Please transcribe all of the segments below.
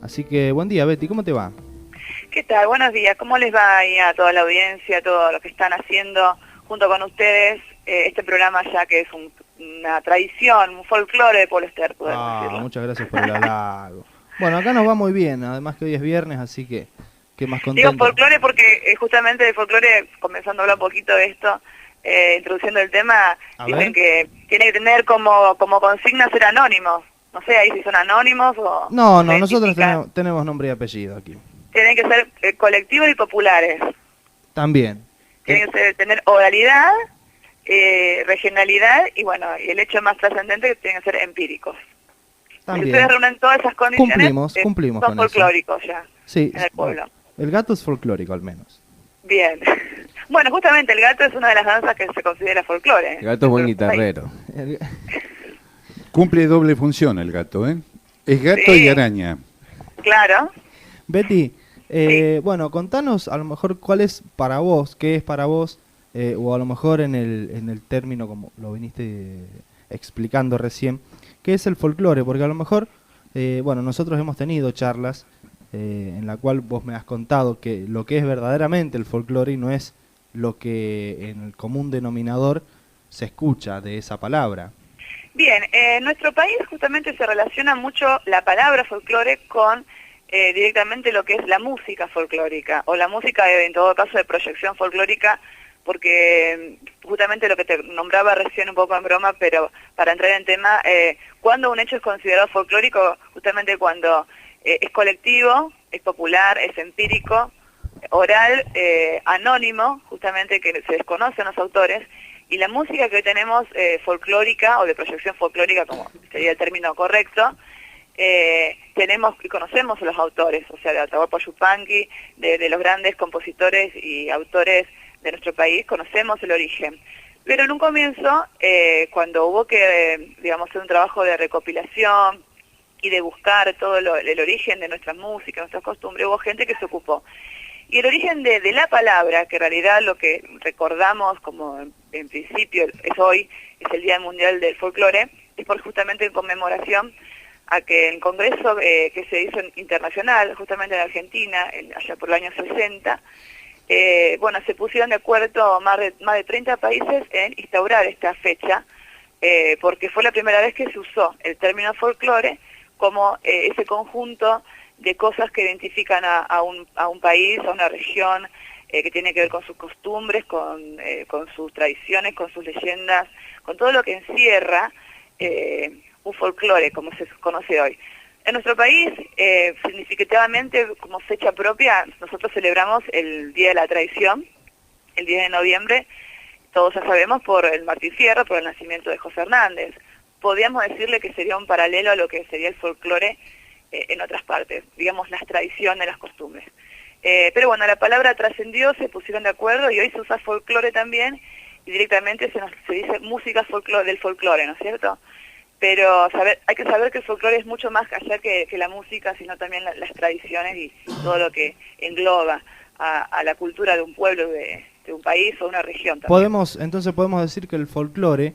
Así que buen día, Betty, ¿cómo te va? ¿Qué tal? Buenos días. ¿Cómo les va ahí a toda la audiencia, a todo lo que están haciendo junto con ustedes este programa ya que es una tradición, un folclore de Polo Ester, podemos decirlo? Muchas gracias por el halago. Bueno, acá nos va muy bien, además que hoy es viernes, así que más Digo contento. folclore porque justamente de folclore, comenzando a hablar un poquito de esto, introduciendo el tema, A dicen ver. que tiene que tener como consigna ser anónimos. No sé ahí si son anónimos No, o se no, nosotros identifican. tenemos nombre y apellido aquí. Tienen que ser colectivos y populares. También. Ten- Tienen que tener oralidad, regionalidad y bueno, y el hecho más trascendente que tienen que ser empíricos. Si ustedes también. reúnen todas esas condiciones, Cumplimos son con eso. folclóricos ya Sí, en el pueblo. el gato es folclórico al menos. Bien. Bueno, justamente el gato es una de las danzas que se considera folclore El gato es dentro buen de nuestro país. guitarrero. El- Cumple doble función el gato, ¿eh? Es gato y Sí, araña. claro. Betty, Sí. bueno, contanos a lo mejor cuál es para vos, qué es para vos, o a lo mejor en el término como lo viniste explicando recién, qué es el folclore, porque a lo mejor, bueno, nosotros hemos tenido charlas en la cual vos me has contado que lo que es verdaderamente el folclore y no es lo que en el común denominador se escucha de esa palabra. Bien, en nuestro país justamente se relaciona mucho la palabra folclore con directamente lo que es la música folclórica, o la música en todo caso de proyección folclórica, porque justamente lo que te nombraba recién un poco en broma, pero para entrar en tema, cuando un hecho es considerado folclórico, justamente cuando es colectivo, es popular, es empírico, oral, anónimo, justamente que se desconocen los autores, y la música que hoy tenemos folclórica o de proyección folclórica, como sería el término correcto, tenemos y conocemos a los autores, o sea, de Atahualpa Yupanqui, de los grandes compositores y autores de nuestro país, conocemos el origen. Pero en un comienzo, cuando hubo que, digamos, hacer un trabajo de recopilación y de buscar todo el origen de nuestras músicas, nuestras costumbres, hubo gente que se ocupó. Y el origen de la palabra, que en realidad lo que recordamos como en principio es hoy, es el Día Mundial del Folclore, es por justamente en conmemoración a que el congreso que se hizo internacional, justamente en Argentina, allá por el año 60, bueno, se pusieron de acuerdo más de 30 países en instaurar esta fecha, porque fue la primera vez que se usó el término folclore como ese conjunto de cosas que identifican a un país, a una región, que tiene que ver con sus costumbres, con sus tradiciones, con sus leyendas, con todo lo que encierra un folclore, como se conoce hoy. En nuestro país, significativamente, como fecha propia, nosotros celebramos el Día de la Tradición, el 10 de noviembre, todos ya sabemos, por el Martín Fierro, por el nacimiento de José Hernández. Podríamos decirle que sería un paralelo a lo que sería el folclore en otras partes, digamos las tradiciones, las costumbres. Pero bueno, la palabra trascendió, se pusieron de acuerdo y hoy se usa folclore también y directamente se dice música del folclore, ¿no es cierto? Pero hay que saber que el folclore es mucho más allá que la música, sino también las tradiciones y todo lo que engloba a la cultura de un pueblo, de un país o una región también. Entonces podemos decir que el folclore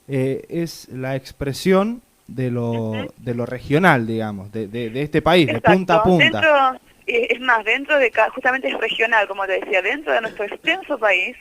es la expresión Ujú. de lo regional, digamos, de este país, de punta a Exacto, punta. dentro, es más, dentro de, justamente es regional, como te decía, dentro de nuestro extenso país,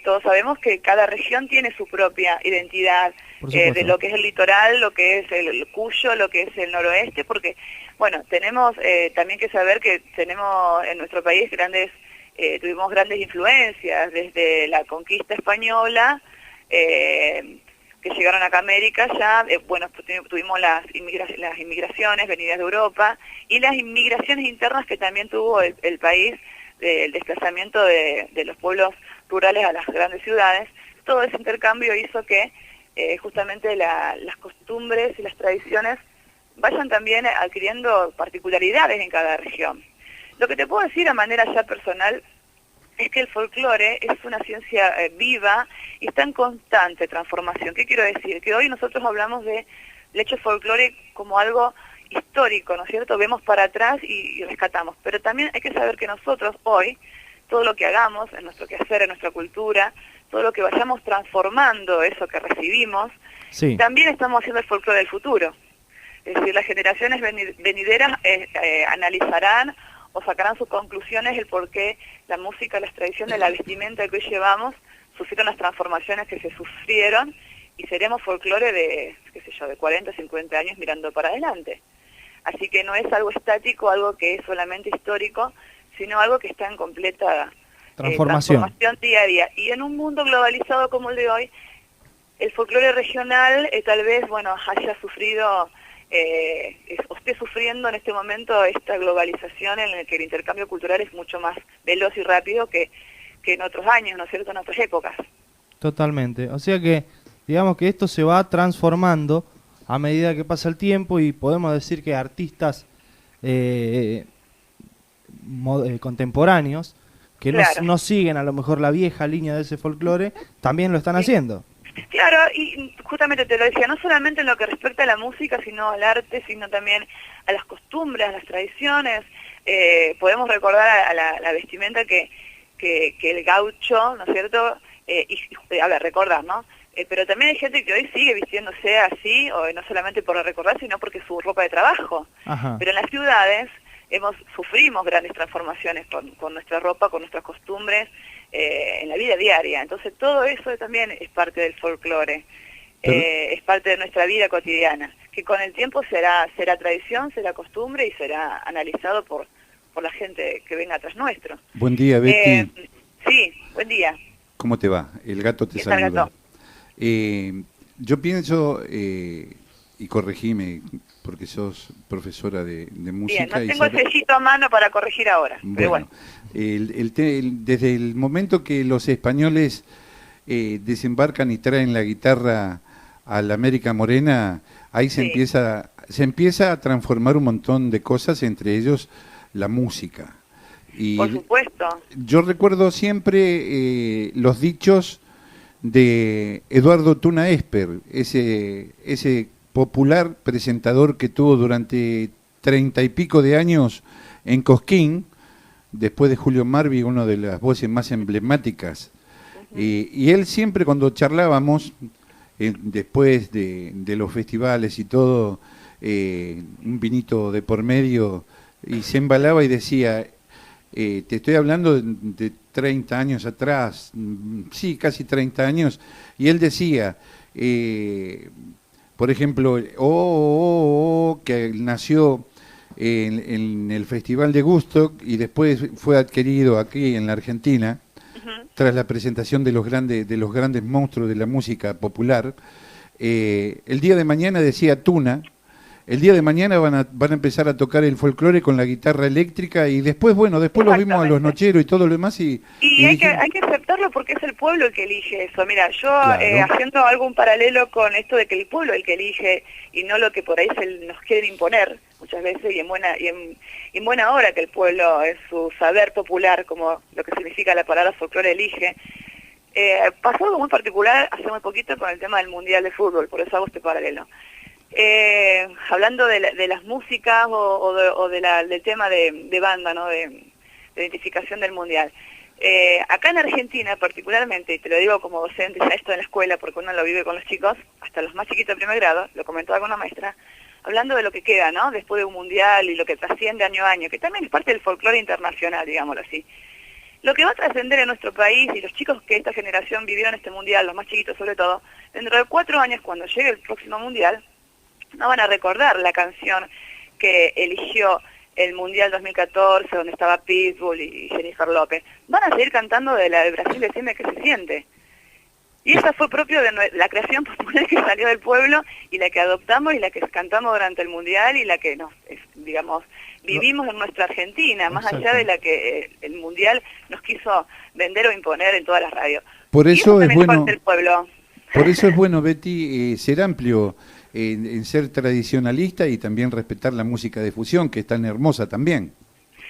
todos sabemos que cada región tiene su propia identidad, Por de supuesto. lo que es el litoral, lo que es el Cuyo, lo que es el noroeste, porque, bueno, tenemos también que saber que tenemos en nuestro país tuvimos grandes influencias, desde la conquista española, que llegaron acá a América ya, bueno, tuvimos las inmigraciones venidas de Europa y las inmigraciones internas que también tuvo el país, el desplazamiento de los pueblos rurales a las grandes ciudades. Todo ese intercambio hizo que justamente las costumbres y las tradiciones vayan también adquiriendo particularidades en cada región. Lo que te puedo decir a manera ya personal es que el folclore es una ciencia viva y está en constante transformación. ¿Qué quiero decir? Que hoy nosotros hablamos del hecho folclore como algo histórico, ¿no es cierto? Vemos para atrás y rescatamos. Pero también hay que saber que nosotros hoy, todo lo que hagamos en nuestro quehacer, en nuestra cultura, todo lo que vayamos transformando eso que recibimos, Sí. también estamos haciendo el folclore del futuro. Es decir, las generaciones venideras analizarán o sacarán sus conclusiones el por qué la música, las tradiciones, la vestimenta que hoy llevamos sufrieron las transformaciones que se sufrieron y seremos folclore de, qué sé yo, de 40, 50 años mirando para adelante. Así que no es algo estático, algo que es solamente histórico, sino algo que está en completa transformación día a día. Y en un mundo globalizado como el de hoy, el folclore regional tal vez, bueno, haya sufrido, o esté sufriendo en este momento esta globalización en la que el intercambio cultural es mucho más veloz y rápido que en otros años, ¿no es cierto?, en otras épocas. Totalmente. O sea que, digamos que esto se va transformando a medida que pasa el tiempo y podemos decir que artistas contemporáneos que claro, no siguen a lo mejor la vieja línea de ese folclore, también lo están haciendo. Claro, y justamente te lo decía, no solamente en lo que respecta a la música, sino al arte, sino también a las costumbres, a las tradiciones. Podemos recordar a la vestimenta que el gaucho, ¿no es cierto? A ver, recordar, ¿no? Pero también hay gente que hoy sigue vistiéndose así, o no solamente por recordar, sino porque es su ropa de trabajo. Ajá. Pero en las ciudades sufrimos grandes transformaciones con nuestra ropa, con nuestras costumbres, en la vida diaria. Entonces todo eso también es parte del folclore, es parte de nuestra vida cotidiana, que con el tiempo será tradición, será costumbre y será analizado por la gente que venga atrás nuestro. Buen día, Betty. Sí, buen día. ¿Cómo te va? El gato te saluda. Gato? Yo pienso, y corregime, porque sos profesora de música. Bien, no tengo el sellito a mano para corregir ahora, pero bueno. Desde el momento que los españoles desembarcan y traen la guitarra a la América Morena, ahí se empieza a transformar un montón de cosas, entre ellos la música. Y por supuesto. Yo recuerdo siempre los dichos de Eduardo Tuna Esper, ese popular presentador que tuvo durante 30 y pico de años en Cosquín, después de Julio Marvi, una de las voces más emblemáticas. Y él siempre cuando charlábamos, después de los festivales y todo, un vinito de por medio, y se embalaba y decía, te estoy hablando de 30 años atrás, sí, casi 30 años, y él decía, por ejemplo, que nació en el Festival de Woodstock y después fue adquirido aquí en la Argentina, tras la presentación de los grandes monstruos de la música popular. El día de mañana, decía Tuna, el día de mañana van a empezar a tocar el folclore con la guitarra eléctrica y después, bueno, después los vimos a los nocheros y todo lo demás. Y hay que aceptarlo porque es el pueblo el que elige eso. Mira, yo haciendo algún paralelo con esto de que el pueblo es el que elige y no lo que por ahí nos quieren imponer muchas veces y en buena hora que el pueblo es su saber popular, como lo que significa la palabra folclore elige. Pasó algo muy particular hace muy poquito con el tema del Mundial de Fútbol, por eso hago este paralelo. Hablando de las músicas o del tema de banda, ¿no? de identificación del mundial. Acá en Argentina particularmente, y te lo digo como docente, ya esto en la escuela, porque uno lo vive con los chicos, hasta los más chiquitos de primer grado, lo comentaba con una maestra, hablando de lo que queda, ¿no? Después de un mundial y lo que trasciende año a año, que también es parte del folclore internacional, digámoslo así. Lo que va a trascender en nuestro país y los chicos que esta generación vivieron este mundial, los más chiquitos sobre todo, dentro de 4 años cuando llegue el próximo mundial, no van a recordar la canción que eligió el Mundial 2014, donde estaba Pitbull y Jennifer López. Van a seguir cantando de la de Brasil, Decime que se siente. Y esa fue propio de la creación popular que salió del pueblo y la que adoptamos y la que cantamos durante el Mundial y la que vivimos en nuestra Argentina, más allá de la que el Mundial nos quiso vender o imponer en todas las radios. Por eso es bueno, del pueblo. Por eso es bueno, Betty, ser amplio en ser tradicionalista y también respetar la música de fusión, que es tan hermosa también.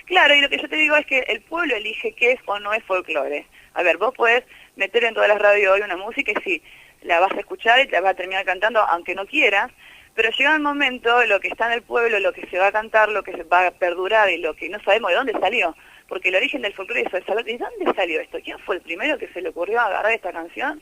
Claro, y lo que yo te digo es que el pueblo elige qué es o no es folclore. A ver, vos podés meter en todas las radios hoy una música y sí, la vas a escuchar y te la vas a terminar cantando aunque no quieras, pero llega el momento, lo que está en el pueblo, lo que se va a cantar, lo que se va a perdurar y lo que no sabemos de dónde salió, porque el origen del folclore es saber de dónde salió esto, quién fue el primero que se le ocurrió agarrar esta canción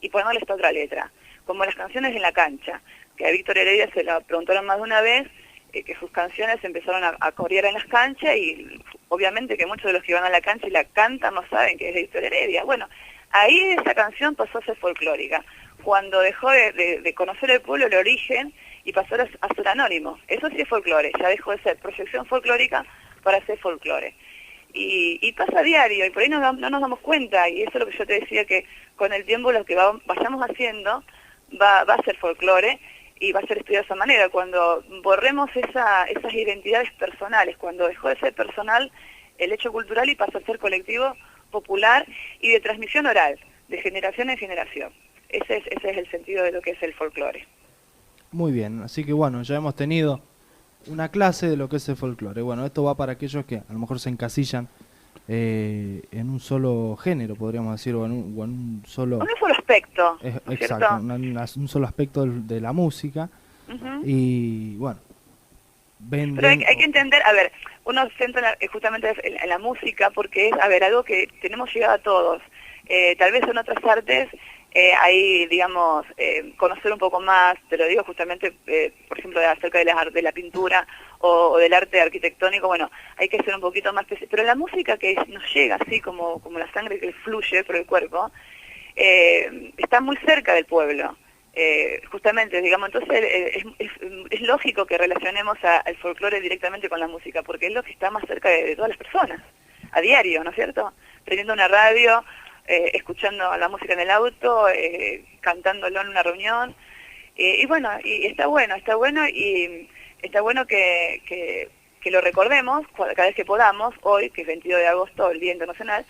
y ponerle esta otra letra, como las canciones en la cancha, que a Víctor Heredia se lo preguntaron más de una vez, que sus canciones empezaron a corear en las canchas y obviamente que muchos de los que van a la cancha y la cantan no saben que es de Víctor Heredia. Bueno, ahí esa canción pasó a ser folclórica, cuando dejó de conocer el pueblo, el origen, y pasó a ser anónimo. Eso sí es folclore, ya dejó de ser proyección folclórica para ser folclore. Y pasa a diario, y por ahí no nos damos cuenta, y eso es lo que yo te decía, que con el tiempo lo que vayamos haciendo va a ser folclore, y va a ser estudiado de esa manera. Cuando borremos esas identidades personales, cuando dejó de ser personal el hecho cultural y pasa a ser colectivo, popular y de transmisión oral, de generación en generación. Ese es el sentido de lo que es el folclore. Muy bien, así que bueno, ya hemos tenido una clase de lo que es el folclore. Bueno, esto va para aquellos que a lo mejor se encasillan en un solo género, podríamos decir, o en un solo... Un solo aspecto, exacto, un solo aspecto de la música. Y bueno, pero hay que entender, a ver, uno se centra justamente en la música porque es, a ver, algo que tenemos llegado a todos. Tal vez en otras artes hay, digamos, conocer un poco más, te lo digo justamente, por ejemplo, acerca de la pintura o del arte arquitectónico, bueno, hay que ser un poquito más... Pero la música que nos llega así como la sangre que fluye por el cuerpo, está muy cerca del pueblo. Justamente, digamos, entonces es lógico que relacionemos al folclore directamente con la música, porque es lo que está más cerca de todas las personas, a diario, ¿no es cierto? Prendiendo una radio, escuchando la música en el auto, cantándolo en una reunión, y bueno, y está bueno y está bueno que lo recordemos cada vez que podamos, hoy, que es 22 de agosto, el Día Internacional,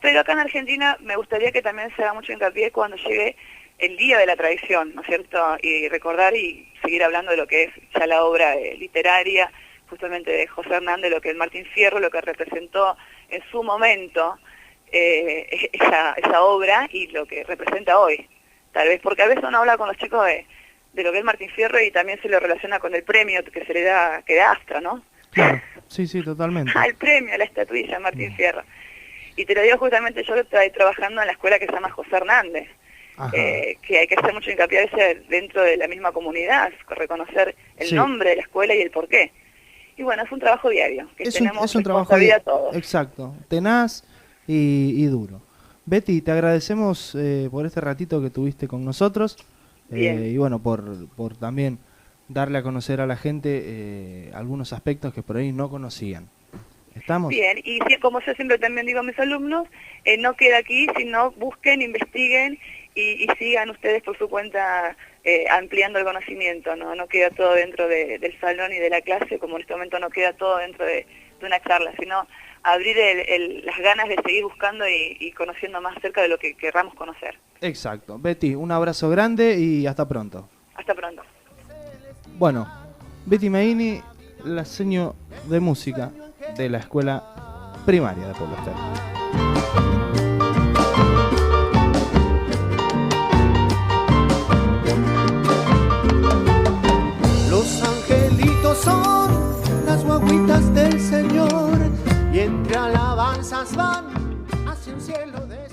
pero acá en Argentina me gustaría que también se haga mucho hincapié cuando llegue el Día de la Tradición, ¿no es cierto? Y recordar y seguir hablando de lo que es ya la obra literaria, justamente de José Hernández, lo que es Martín Fierro, lo que representó en su momento esa obra y lo que representa hoy. Tal vez, porque a veces uno habla con los chicos de lo que es Martín Fierro y también se lo relaciona con el premio que se le da, que da Astra, ¿no? Claro, sí, totalmente. El premio, la estatuilla Martín Fierro. Y te lo digo justamente yo que estoy trabajando en la escuela que se llama José Hernández. Que hay que hacer mucho hincapié a veces dentro de la misma comunidad, reconocer el nombre de la escuela y el porqué. Y bueno, es un trabajo diario, que tenemos un trabajo diario todos. Exacto, tenaz y duro. Betty, te agradecemos por este ratito que tuviste con nosotros, y bueno, por también darle a conocer a la gente algunos aspectos que por ahí no conocían. ¿Estamos? Bien, y como yo siempre también digo a mis alumnos, no queda aquí, sino busquen, investiguen y sigan ustedes por su cuenta ampliando el conocimiento, no queda todo dentro del salón y de la clase, como en este momento no queda todo dentro de una charla, sino abrir las ganas de seguir buscando y conociendo más acerca de lo que querramos conocer. Exacto. Betty, un abrazo grande y hasta pronto. Hasta pronto. Bueno, Betty Maini, la seño de música de la escuela primaria de Pueblo Esteban. Son las guaguitas del Señor y entre alabanzas van hacia un cielo de